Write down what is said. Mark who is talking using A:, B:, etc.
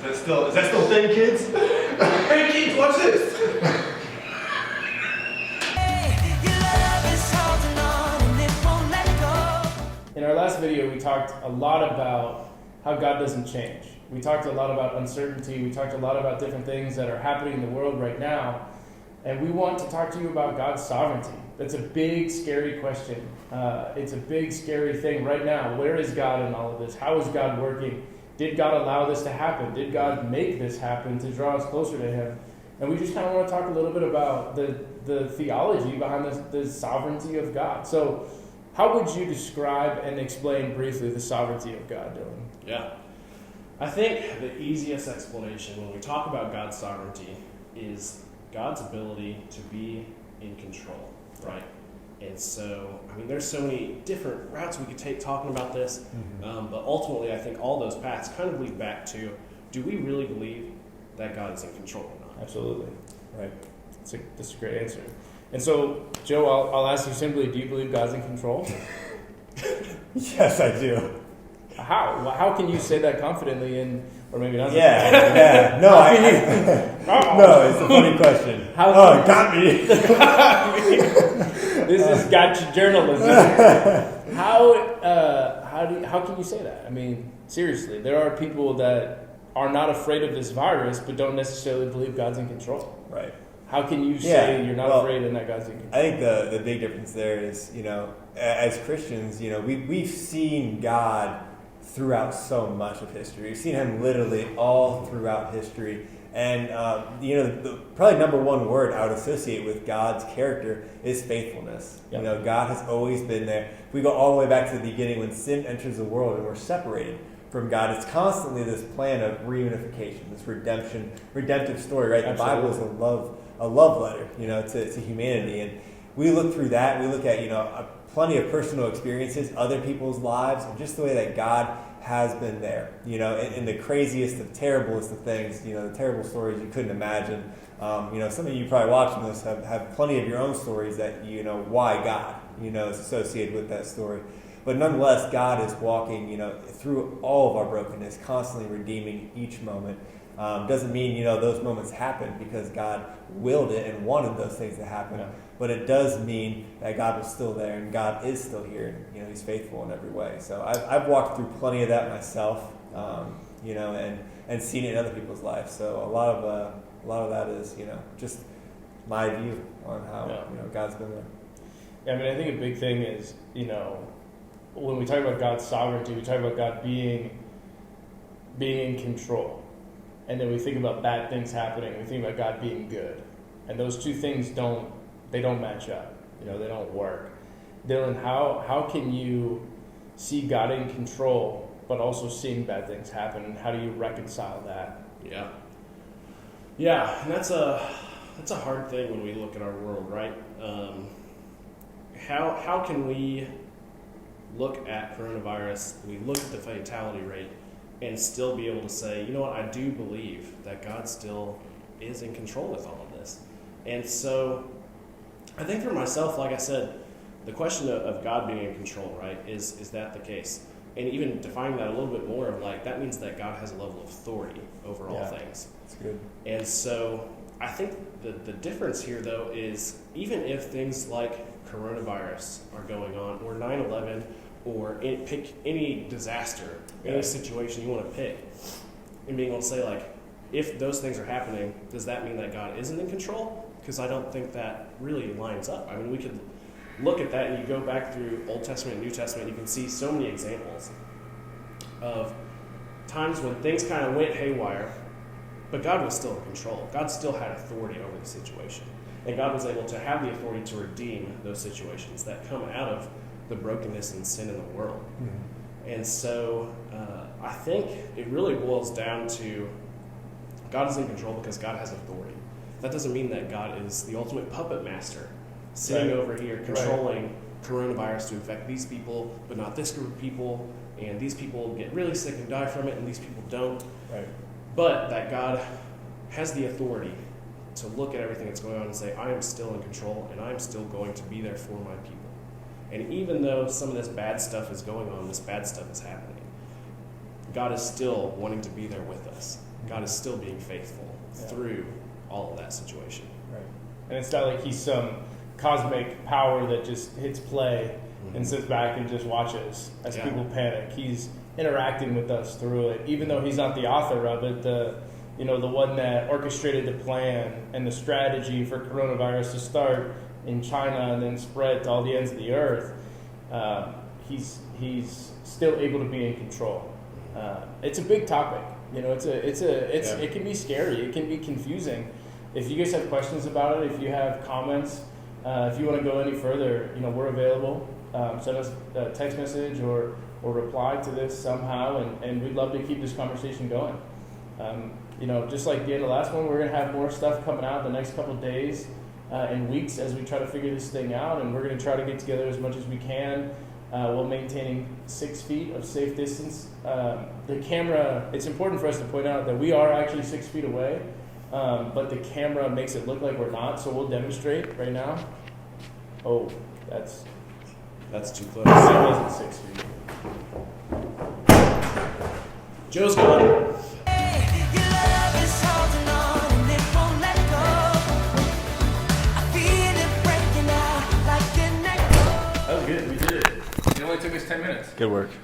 A: Is that still a thing, kids? Hey kids, watch this!
B: In our last video, we talked a lot about how God doesn't change. We talked a lot about uncertainty. We talked a lot about different things that are happening in the world right now. And we want to talk to you about God's sovereignty. That's a big, scary question. It's a big, scary thing right now. Where is God in all of this? How is God working? Did God allow this to happen? Did God make this happen to draw us closer to Him? And we just kind of want to talk a little bit about the theology behind the sovereignty of God. So how would you describe and explain briefly the sovereignty of God, Dylan?
C: Yeah. I think the easiest explanation when we talk about God's sovereignty is God's ability to be in control, right? And so, I mean, there's so many different routes we could take talking about this, but ultimately I think all those paths kind of lead back to, do we really believe that God is in control or not?
B: Absolutely. Right. That's a great answer. And so, Joe, I'll ask you simply, do you believe God's in control?
D: Yes, I do.
B: How? How can you say that confidently or maybe not?
D: Yeah. No, no, it's a funny question. It got me.
B: This has got you journalism. How can you say that? I mean, seriously, there are people that are not afraid of this virus, but don't necessarily believe God's in control.
D: Right.
B: How can you say you're not afraid and that God's in control?
D: I think the big difference there is, as Christians, we've seen God throughout so much of history. We've seen Him literally all throughout history. And, the probably number one word I would associate with God's character is faithfulness. Yep. God has always been there. If we go all the way back to the beginning when sin enters the world and we're separated from God, it's constantly this plan of reunification, this redemptive story, right?
B: Absolutely.
D: The Bible is a love letter, to humanity. And we look through that, we look at, plenty of personal experiences, other people's lives, and just the way that God has been there, in the craziest, the terriblest of things, the terrible stories you couldn't imagine. Some of you probably watching this have plenty of your own stories that, why God, is associated with that story. But nonetheless, God is walking, through all of our brokenness, constantly redeeming each moment. Doesn't mean, those moments happen because God willed it and wanted those things to happen. Yeah. But it does mean that God was still there and God is still here. And, He's faithful in every way. So I've walked through plenty of that myself, and seen it in other people's lives. So a lot of that is, just my view on how, God's been there.
B: Yeah, I mean, I think a big thing is, when we talk about God's sovereignty, we talk about God being in control. And then we think about bad things happening. We think about God being good. And those two things don't match up. They don't work. Dylan, how can you see God in control, but also seeing bad things happen? And how do you reconcile that?
C: Yeah, and that's a hard thing when we look at our world, right? How can we look at coronavirus, we look at the fatality rate, and still be able to say, you know what, I do believe that God still is in control with all of this. And so I think for myself, like I said, the question of God being in control, right, is that the case? And even defining that a little bit more of that means that God has a level of authority over all things.
D: That's good.
C: And so I think the difference here, though, is even if things like coronavirus are going on, or 9/11, or pick any disaster, any situation you want to pick, and being able to say, if those things are happening, does that mean that God isn't in control? Because I don't think that really lines up. I mean, we could look at that, and you go back through Old Testament and New Testament, you can see so many examples of times when things kind of went haywire, but God was still in control. God still had authority over the situation. And God was able to have the authority to redeem those situations that come out of the brokenness and sin in the world. Mm-hmm. And so I think it really boils down to God is in control because God has authority. That doesn't mean that God is the ultimate puppet master sitting over here controlling coronavirus to infect these people, but not this group of people, and these people get really sick and die from it, and these people don't.
B: Right.
C: But that God has the authority to look at everything that's going on and say, I am still in control, and I am still going to be there for my people. And even though some of this bad stuff is going on, this bad stuff is happening, God is still wanting to be there with us. God is still being faithful through all of that situation.
B: Right. And it's not like he's some cosmic power that just hits play and sits back and just watches as people panic. He's interacting with us through it, even though he's not the author of it. The one that orchestrated the plan and the strategy for coronavirus to start in China and then spread to all the ends of the earth. He's still able to be in control. It's a big topic. It can be scary. It can be confusing. If you guys have questions about it, if you have comments, if you want to go any further, we're available. Send us a text message or reply to this somehow, and we'd love to keep this conversation going. Just like the end of the last one, we're going to have more stuff coming out the next couple of days and weeks as we try to figure this thing out, and we're going to try to get together as much as we can while maintaining 6 feet of safe distance. The camera, it's important for us to point out that we are actually 6 feet away, but the camera makes it look like we're not, so we'll demonstrate right now. Oh, that's
C: That's too close.
B: that wasn't 6 feet.
C: Joe's gone.
B: That was good. We did it. It only took us 10 minutes.
D: Good work.